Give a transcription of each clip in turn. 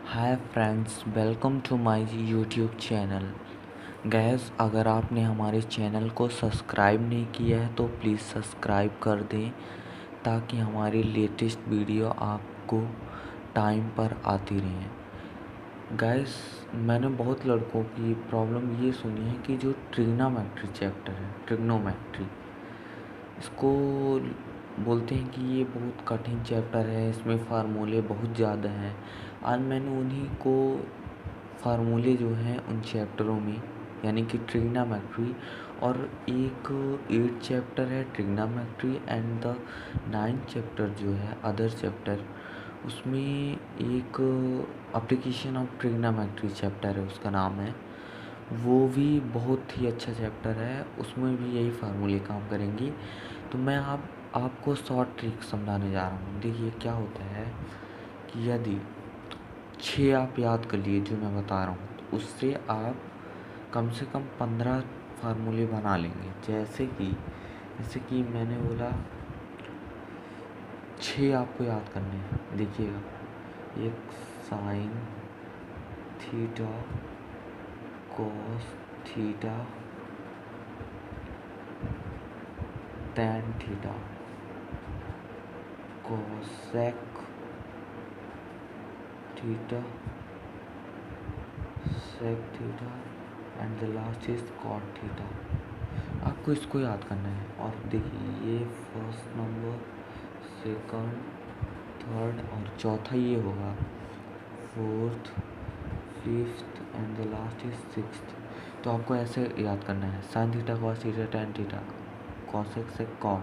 Hi friends, welcome to my YouTube channel. Guys, अगर आपने हमारे चैनल को सब्सक्राइब नहीं किया है तो प्लीज़ सब्सक्राइब कर दें ताकि हमारी लेटेस्ट वीडियो आपको टाइम पर आती रहें। गैस, मैंने बहुत लड़कों की प्रॉब्लम ये सुनी है कि जो ट्रिग्नोमेट्री चैप्टर है, ट्रिग्नोमेट्री, इसको बोलते हैं कि ये बहुत कठिन चैप्टर है, इसमें फार्मूले बहुत ज़्यादा हैं। आज मैंने उन्हीं को फार्मूले जो हैं उन चैप्टरों में, यानी कि ट्रिग्नोमेट्री, और एक 8 चैप्टर है trigonometry and the 9th chapter जो है अदर चैप्टर, उसमें एक एप्लीकेशन ऑफ ट्रिग्नोमेट्री चैप्टर है, उसका नाम है। वो भी बहुत ही अच्छा चैप्टर है, उसमें भी यही फार्मूले काम करेंगी। तो मैं आपको शॉर्ट ट्रिक समझाने जा रहा हूँ। देखिए क्या होता है कि यदि 6 आप याद कर लिए जो मैं बता रहा हूँ, तो उससे आप कम से कम 15 फार्मूले बना लेंगे। जैसे कि मैंने बोला 6 आपको याद करने हैं। देखिएगा, एक sine theta, cos theta, tan theta, cosec theta, sec theta and the last is cot theta. आपको इसको याद करना है। और देखिए, ये फर्स्ट नंबर, सेकंड, थर्ड और चौथा ये होगा, fourth, fifth and the last is sixth. तो आपको ऐसे याद करना है, sine theta, cos theta, tan theta, cosec sec cot.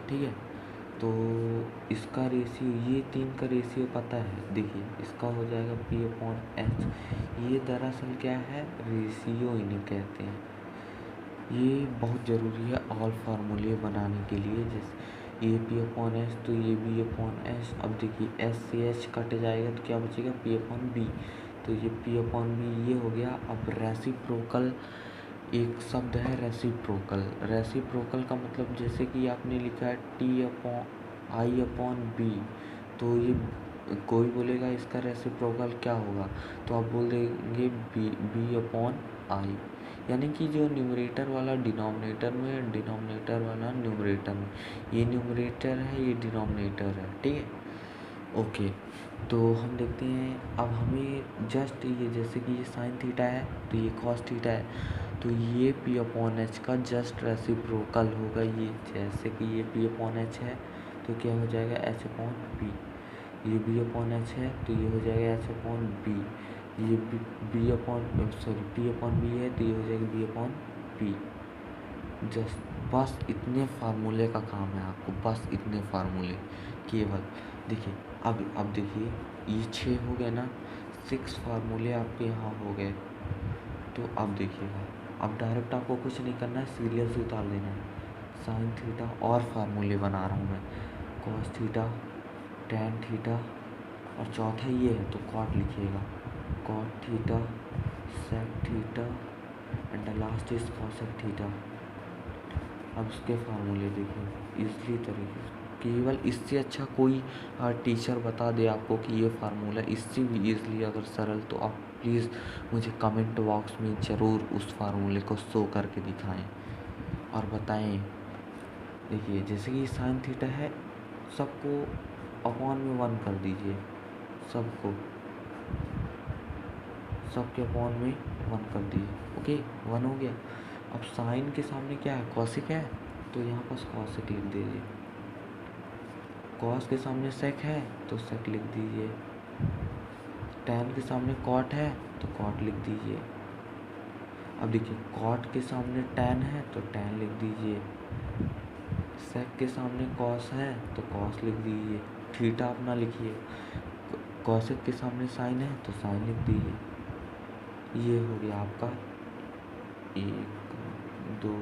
ठीक है, तो इसका रेशियो, ये 3 का रेशियो पता है। देखिए, इसका हो जाएगा P/H। ये दरअसल क्या है, रेशियो इन्हें कहते हैं। ये बहुत ज़रूरी है ऑल फार्मूले बनाने के लिए। जैसे ये P/H तो ये B/H। अब देखिए, S से H कट जाएगा तो क्या बचेगा, P/B। तो ये P/B ये हो गया। अब रेसिप्रोकल एक शब्द है, रेसिप्रोकल। रेसिप्रोकल का मतलब जैसे कि आपने लिखा है T/I/B, तो ये कोई बोलेगा इसका रेसिप्रोकल क्या होगा, तो आप बोल देंगे B/I। यानी कि जो न्यूमरेटर वाला डिनोमिनेटर में, डिनोमिनेटर वाला न्यूमरेटर में। ये न्यूमरेटर है, ये डिनोमिनेटर है। ठीक है, ओके। तो हम देखते हैं, अब हमें जस्ट ये, जैसे कि ये साइन थीटा है तो ये कॉस थीटा है, तो ये P/H का जस्ट रेसिप्रोकल होगा ये। जैसे कि ये P/H है तो क्या हो जाएगा, H/P। ये B/H है तो ये हो जाएगा H/B। ये P/B है तो ये हो जाएगा B/P। जस्ट बस इतने फार्मूले का काम है आपको, बस इतने फार्मूले केवल। देखिए, अब देखिए, ये 6 हो गए ना, 6 फार्मूले आपके यहाँ हो गए। तो अब देखिएगा, अब डायरेक्ट आपको कुछ नहीं करना है, सीरियल से उतार देना है। साइन थीटा और फार्मूले बना रहा हूँ मैं, कॉस थीटा, टैन थीटा, और चौथा ये है तो कॉट लिखिएगा, cot theta, sec theta and the last is cosec theta. अब इसके फार्मूले देखिए इजली तरीके से, केवल इससे अच्छा कोई टीचर बता दे आपको कि ये फार्मूला इससे भी ईज़िली अगर सरल, तो आप प्लीज़ मुझे कमेंट बॉक्स में ज़रूर उस फार्मूले को शो करके दिखाएं और बताएं। देखिए, जैसे कि साइन थीटा है, सबको अपॉन में 1 कर दीजिए, सबको, सबके अपॉन में 1 कर दिए। ओके, 1 हो गया। अब साइन के सामने क्या है, कॉसिक है, तो यहाँ पर कॉसिक लिख दीजिए। कॉस के सामने सेक है तो सेक लिख दीजिए। टैन के सामने कॉट है तो कॉट लिख दीजिए। अब देखिए, कॉट के सामने टैन है तो टैन लिख दीजिए। सेक के सामने कॉस है तो कॉस लिख दीजिए। थीटा अपना लिखिए। कॉसेक के सामने साइन है तो साइन लिख दीजिए। ये हो गया आपका 1 2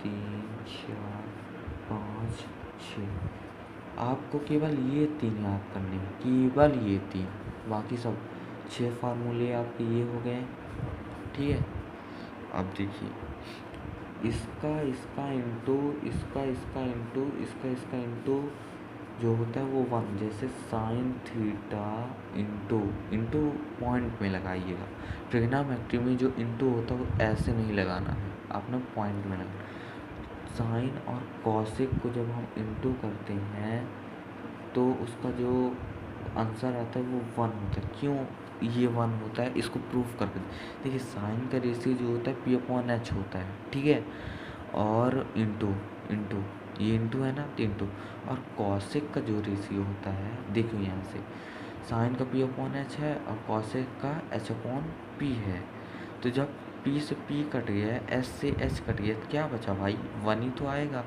3 4 5 6। आपको केवल ये 3 याद करने हैं, केवल ये 3। बाकी सब 6 फार्मूले आपके ये हो गए। ठीक है, अब देखिए, इसका इंटू इसका इंटू जो होता है वो 1। जैसे साइन थीटा इंटू पॉइंट में लगाइएगा। ट्रिग्नोमेट्री में जो इंटू होता है वो ऐसे नहीं लगाना है, आपने पॉइंट में लगाना। साइन और कॉसेक को जब हम इंटू करते हैं तो उसका जो आंसर आता है वो 1 होता है। क्यों ये 1 होता है, इसको प्रूफ करके देखिए। साइन का रेशियो जो होता है P/H होता है, ठीक है, और इंटू इंटू ये इंटू है ना, तो इंटू। और कॉसेक का जो रेशियो होता है, देखो यहाँ से साइन का P/H है और कॉसेक का H/P है। तो जब P से P कट गया, S से H कट गया, तो क्या बचा भाई, 1 ही तो आएगा।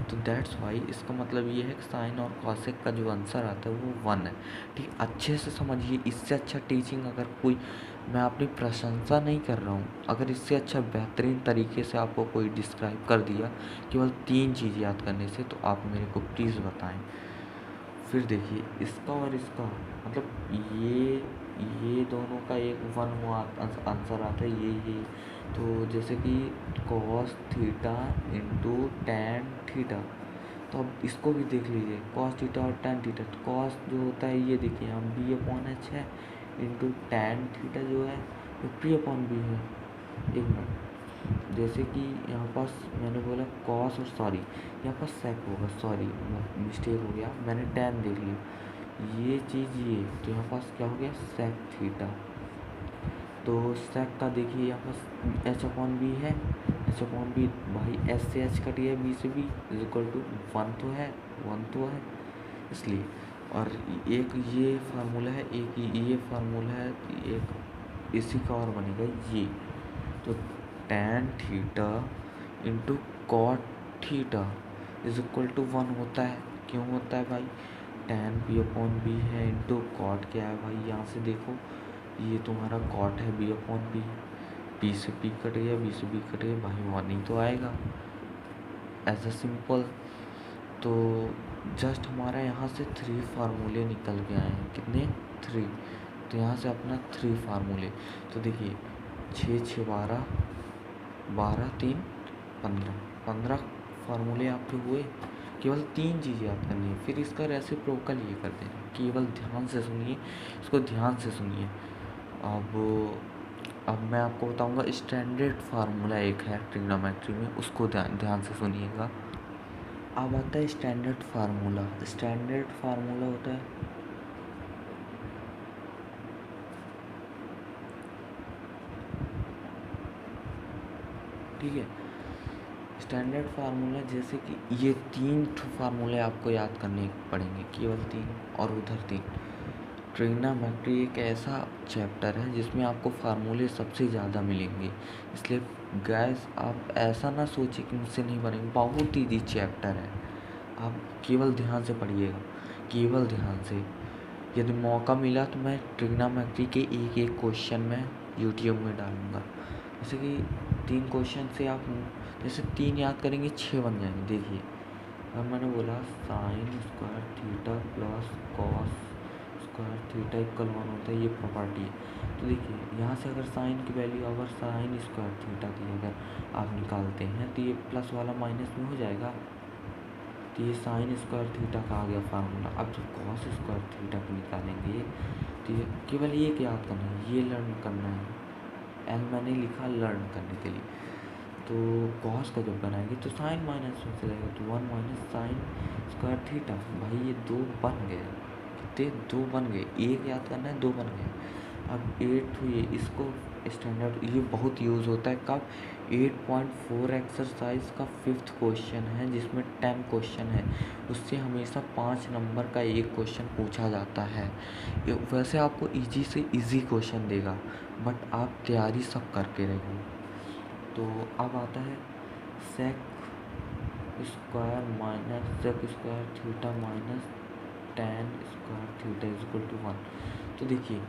तो दैट्स वाई इसका मतलब ये है कि साइन और कॉसेक का जो आंसर आता है वो 1 है। ठीक, अच्छे से समझिए। इससे अच्छा टीचिंग अगर कोई, मैं अपनी प्रशंसा नहीं कर रहा हूँ, अगर इससे अच्छा बेहतरीन तरीके से आपको कोई डिस्क्राइब कर दिया केवल 3 चीज़ याद करने से, तो आप मेरे को प्लीज़ बताएं। फिर देखिए इसका और इसका मतलब ये दोनों का एक 1 हुआ आंसर आता है ये। तो जैसे कि cos theta into tan theta, तो अब इसको भी देख लीजिए, कॉस थीटा और टैन थीटा। तो कॉस जो होता है ये देखिए हम B/H है, इंटू टैन थीटा जो है वो P/B है। एक मिनट, जैसे कि यहाँ पास मैंने बोला कॉस और सॉरी यहाँ पास सेक होगा, सॉरी मिस्टेक हो गया, मैंने टैन देख लिया ये चीज़ ये, तो यहाँ पास क्या हो गया सेक थीटा। तो सेक का देखिए यहाँ पास H/B है, H/B भाई S से H कट गया, B से B इक्वल टू 1 तो है, 1 तो है इसलिए। और एक ये फार्मूला है, एक ये फार्मूला है, एक इसी का और बनेगा ये। तो tan theta into cot theta is equal to 1 होता है। क्यों होता है भाई, टैन P/B है इंटू कॉट क्या है भाई, यहाँ से देखो ये तुम्हारा कॉट है B/B, P से P कट गया, B से B कट गया भाई, 1 ही तो आएगा एज अ सिंपल। तो जस्ट हमारा यहाँ से 3 फार्मूले निकल के आए हैं, कितने 3। तो यहाँ से अपना 3 फार्मूले, तो देखिए 6 6 12 12 3 15 फार्मूले आपके हुए। केवल 3 चीज़ें याद करनी है, फिर इसका रेसिप्रोकल ये करते हैं। केवल ध्यान से सुनिए, इसको ध्यान से सुनिए। अब मैं आपको बताऊंगा स्टैंडर्ड फार्मूला एक है ट्रिग्नोमेट्री में, उसको ध्यान से सुनिएगा। अब आता है स्टैंडर्ड फार्मूला। स्टैंडर्ड फार्मूला होता है, ठीक है, स्टैंडर्ड फार्मूला जैसे कि ये 3 फार्मूले आपको याद करने पड़ेंगे, केवल 3 और उधर 3। ट्रिग्नोमेट्री एक ऐसा चैप्टर है जिसमें आपको फार्मूले सबसे ज़्यादा मिलेंगे, इसलिए गाइस आप ऐसा ना सोचिए कि मुझसे नहीं बनेंगे, बहुत ईजी चैप्टर है। आप केवल ध्यान से पढ़िएगा, केवल ध्यान से। यदि मौका मिला तो मैं ट्रिग्नोमेट्री के एक एक क्वेश्चन में यूट्यूब में डालूँगा। जैसे कि 3 क्वेश्चन से आप जैसे 3 याद करेंगे 6 बन जाएंगे। देखिए अब मैंने बोला sine square theta plus cos square theta equal 1 होता है, ये प्रॉपर्टी है। तो देखिए यहाँ से अगर साइन की वैल्यू, अगर साइन स्क्वायर थीटा की अगर आप निकालते हैं तो ये प्लस वाला माइनस में हो जाएगा, तो ये साइन स्क्वायर थीटा का आ गया फार्मूला। अब जब कॉस स्क्वायर थीटा को निकालेंगे तो ये केवल ये याद करना है, ये लर्न करना है, एल मैंने लिखा लर्न करने के लिए। तो कॉस का जब बनाएंगे तो साइन माइनस में चलेगा, तो 1 माइनस साइन स्क्वायर थीटा, भाई ये 2 बन गए, कितने 2 बन गए, एक याद करना है 2 बन गए। अब 8 हुई, इसको स्टैंडर्ड ये बहुत यूज़ होता है कब, 8.4 एक्सरसाइज का 5th क्वेश्चन है जिसमें 10 क्वेश्चन है, उससे हमेशा 5 नंबर का एक क्वेश्चन पूछा जाता है। वैसे आपको इजी से इजी क्वेश्चन देगा, बट आप तैयारी सब करके रहिए। तो अब आता है sec square minus sec square theta minus tan square theta is equal to 1। तो देखिए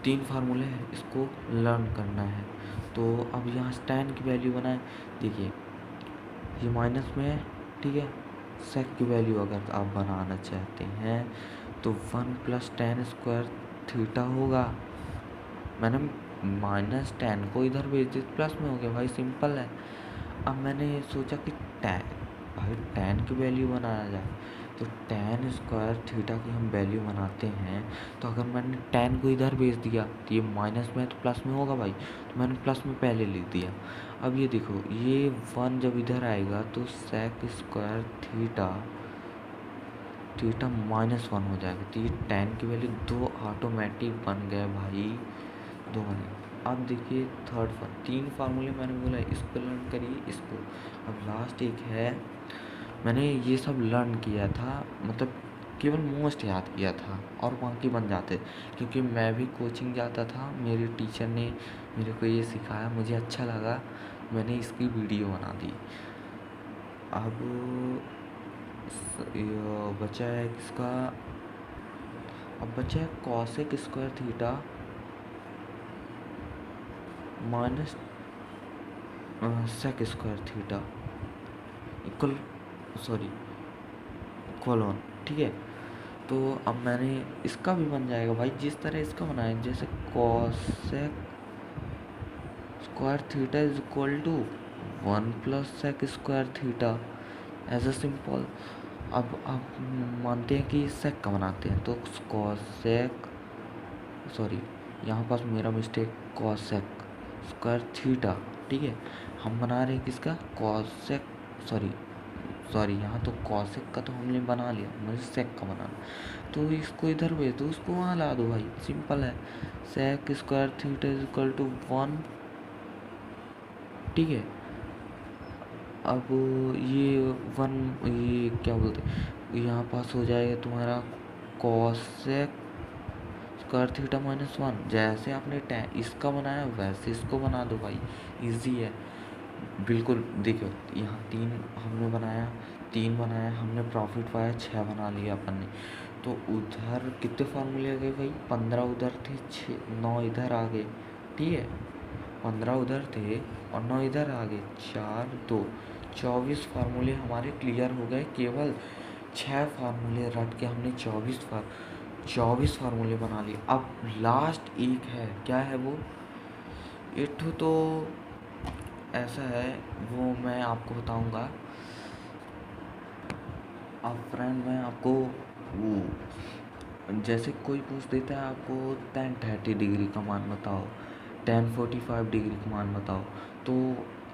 3 फार्मूले हैं, इसको लर्न करना है। तो अब यहाँ टैन की वैल्यू बनाए, देखिए ये माइनस में है, ठीक है। सेक की वैल्यू अगर आप बनाना चाहते हैं तो 1 प्लस टैन स्क्वायर थीटा होगा। मैंने माइनस टैन को इधर भेज दिया, प्लस में हो गया भाई, सिंपल है। अब मैंने सोचा कि टैन, भाई टैन की वैल्यू बनाया जाए, तो tan स्क्वायर थीटा की हम वैल्यू बनाते हैं। तो अगर मैंने tan को इधर भेज दिया तो ये माइनस में है तो प्लस में होगा भाई, तो मैंने प्लस में पहले लिख दिया। अब ये देखो, ये 1 जब इधर आएगा तो sec स्क्वायर थीटा -1 हो जाएगा। तो ये tan की वैल्यू 2 ऑटोमेटिक बन गए भाई, 2 बने। अब देखिए थर्ड वन, 3 फार्मूले मैंने बोला इसको लर्न करिए, इसको। अब लास्ट एक है, मैंने ये सब लर्न किया था, मतलब केवल मोस्ट याद किया था और बाकी बन जाते, क्योंकि मैं भी कोचिंग जाता था, मेरे टीचर ने मेरे को ये सिखाया, मुझे अच्छा लगा, मैंने इसकी वीडियो बना दी। अब बचा है किसका, अब बचा है cosec square theta minus sec square theta equal colon, ठीक है। तो अब मैंने इसका भी बन जाएगा भाई, जिस तरह इसका बनाया, जैसे cosec square theta is equal to 1 plus sec square theta, as a simple. अब मानते हैं कि सेक का बनाते हैं, तो कॉसेक, यहाँ पास मेरा मिस्टेक, कॉसेक स्क्वायर थीटा, ठीक है। हम बना रहे हैं किसका, कॉसेक, यहाँ तो कॉसेक का तो हमने बना लिया, मुझे सेक का बनाना, तो इसको इधर भेज दो, उसको वहाँ ला दो भाई, सिंपल है। Sec square theta is equal to 1, ठीक है। अब ये 1, ये क्या बोलते हैं, यहाँ पास हो जाएगा तुम्हारा कॉसेक स्क्वायर थीटा -1। जैसे आपने इसका बनाया वैसे इसको बना दो भाई, इजी है बिल्कुल। देखो यहाँ 3 हमने बनाया, 3 बनाया हमने, प्रॉफिट पाया, 6 बना लिया अपन ने। तो उधर कितने फार्मूले आ गए भाई, 15 उधर थे, 9 इधर आ गए, ठीक है। 15 उधर थे और 9 इधर आ गए, 4 2 24 फार्मूले हमारे क्लियर हो गए। केवल 6 फार्मूले रट के हमने 24 फार्मूले बना लिए। अब लास्ट एक है, क्या है वो, एक तो ऐसा है, वो मैं आपको बताऊंगा। अब फ्रेंड मैं आपको वो, जैसे कोई पूछ देता है आपको tan 30 डिग्री का मान बताओ, tan 45 डिग्री का मान बताओ, तो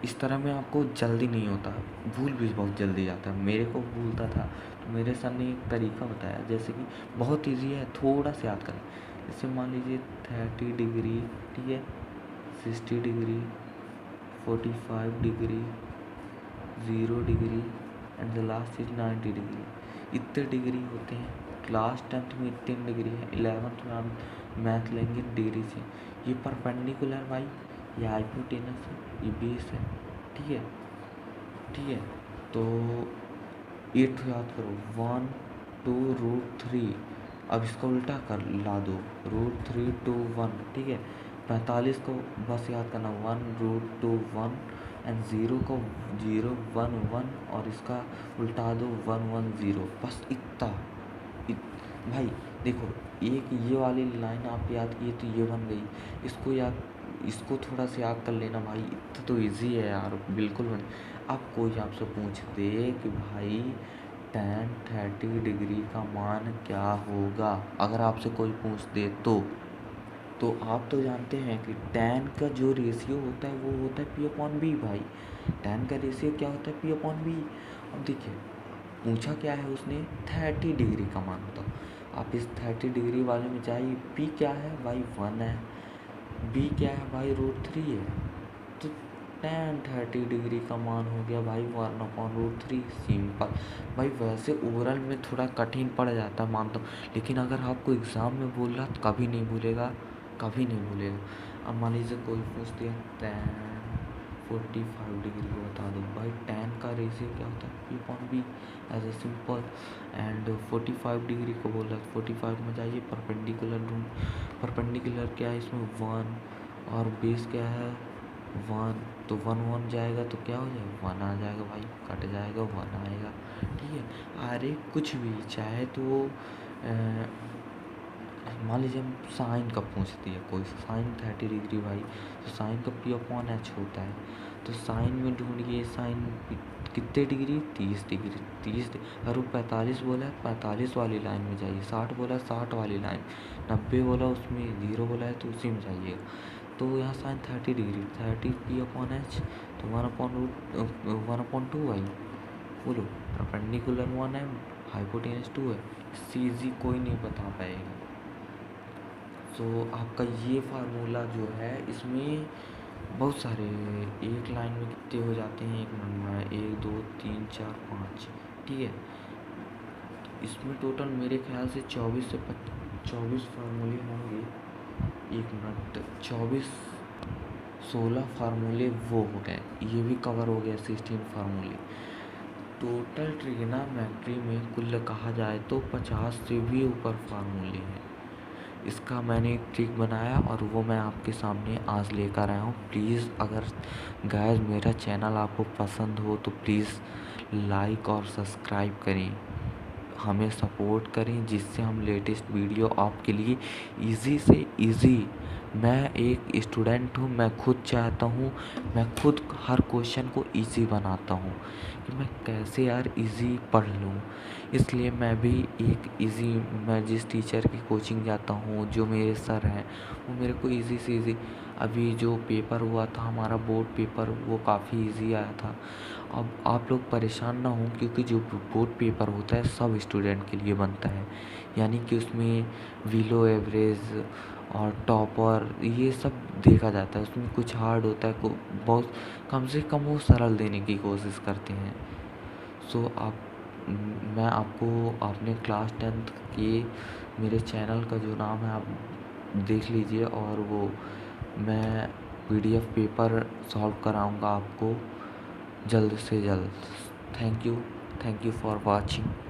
इस तरह में आपको जल्दी नहीं होता, भूल भी बहुत जल्दी जाता है। मेरे को भूलता था, तो मेरे सर ने एक तरीका बताया, जैसे कि बहुत इजी है, थोड़ा सा याद करें। जैसे मान लीजिए 30 डिग्री, ठीक है, 60 degree, 45 degree, 0 degree and the last is 90 degree. इतने डिग्री होते हैं, क्लास 10th में इतने डिग्री है, 11th में आप मैथ लेंगे डिग्री से। ये परपेंडिकुलर भाई, ये हाइपोटेनस है, ये बेस है, ठीक है। तो 8 याद करो, 1 2 √3। अब इसका उल्टा कर ला दो, √3 2 1, ठीक है। 45 को बस याद करना, 1 √2 1 एंड 0 को 0 1 1 और इसका उल्टा दो 1 1 0, बस इतना। भाई देखो, एक ये वाली लाइन आप याद किए तो ये बन गई, इसको थोड़ा सा याद कर लेना भाई, इतना तो इजी है यार, बिल्कुल बन। अब कोई आपसे पूछ दे कि भाई tan 30 डिग्री का मान क्या होगा, अगर आपसे कोई पूछ दे तो आप तो जानते हैं कि tan का जो रेशियो होता है वो होता है P/B भाई। tan का रेशियो क्या होता है, P/B। अब देखिए पूछा क्या है उसने, 30 डिग्री का मान बताओ। आप इस 30 डिग्री वाले में जाइए, P क्या है भाई, 1 है, B क्या है भाई, √3 है, तो tan 30 डिग्री का मान हो गया भाई 1/√3, सिंपल। भाई वैसे ओवरऑल में थोड़ा कठिन पड़ जाता है मानता हूँ, लेकिन अगर आपको एग्ज़ाम में बोल रहा तो कभी नहीं भूलेगा। अब मान लीजिए कोई पूछ दिया tan 45 डिग्री को बता दो भाई, tan का रेशियो क्या होता है, P/B, as a simple. And 45 degree को बोल रहा है, 45 में जाइए, परपेंडिकुलर ढूंढ, परपेंडिकुलर क्या है इसमें, 1 और बेस क्या है 1, तो 1 1 जाएगा तो क्या हो जाएगा, 1 आ जाएगा भाई, कट जाएगा 1 आएगा, ठीक है। अरे कुछ भी चाहे तो मान लीजिए हम साइन का पूछ दिया कोई, साइन 30 डिग्री भाई, तो साइन का p/h होता है। तो साइन में ढूंढिए साइन कितने डिग्री, 30 डिग्री। 30 अगर वो 45 बोला है 45 वाली लाइन में जाइए, 60 बोला है 60 वाली लाइन, 90 बोला उसमें 0 बोला है तो उसी में जाइएगा। तो यहाँ साइन 30 डिग्री, 30 p/h, तो 1/2 भाई। बोलो, परपेंडिकुलर 1 है, हाइपोटेनस 2 है, इससे ईजी कोई नहीं बता पाएगा। तो आपका ये फार्मूला जो है इसमें बहुत सारे, एक लाइन में कितने हो जाते हैं, एक मिनट में 1 2 3 4 5, ठीक है। इसमें टोटल मेरे ख्याल से 24 फार्मूले होंगे। एक मिनट, 16 फार्मूले वो हो गए, ये भी कवर हो गया 16 फार्मूले। टोटल ट्रिग्नोमेट्री में कुल कहा जाए तो 50 से भी ऊपर फार्मूले हैं। इसका मैंने एक ट्रिक बनाया और वो मैं आपके सामने आज लेकर आया हूँ। प्लीज़ अगर गाइस मेरा चैनल आपको पसंद हो तो प्लीज़ लाइक और सब्सक्राइब करें, हमें सपोर्ट करें, जिससे हम लेटेस्ट वीडियो आपके लिए इजी से इजी। मैं एक स्टूडेंट हूँ, मैं खुद चाहता हूँ, मैं खुद हर क्वेश्चन को इजी बनाता हूँ कि मैं कैसे यार इजी पढ़ लूँ। इसलिए मैं भी एक इजी, मैं जिस टीचर की कोचिंग जाता हूँ, जो मेरे सर हैं, वो मेरे को इजी से इजी, अभी जो पेपर हुआ था हमारा बोर्ड पेपर, वो काफ़ी इजी आया था। अब आप लोग परेशान ना हो, क्योंकि जो बोर्ड पेपर होता है सब स्टूडेंट के लिए बनता है, यानी कि उसमें बिलो एवरेज और टॉपर ये सब देखा जाता है। उसमें कुछ हार्ड होता है, बहुत कम से कम वो सरल देने की कोशिश करते हैं। सो मैं आपको अपने क्लास 10th के मेरे चैनल का जो नाम है आप देख लीजिए, और वो मैं PDF पेपर सॉल्व कराऊंगा आपको जल्द से जल्द। Thank you for watching.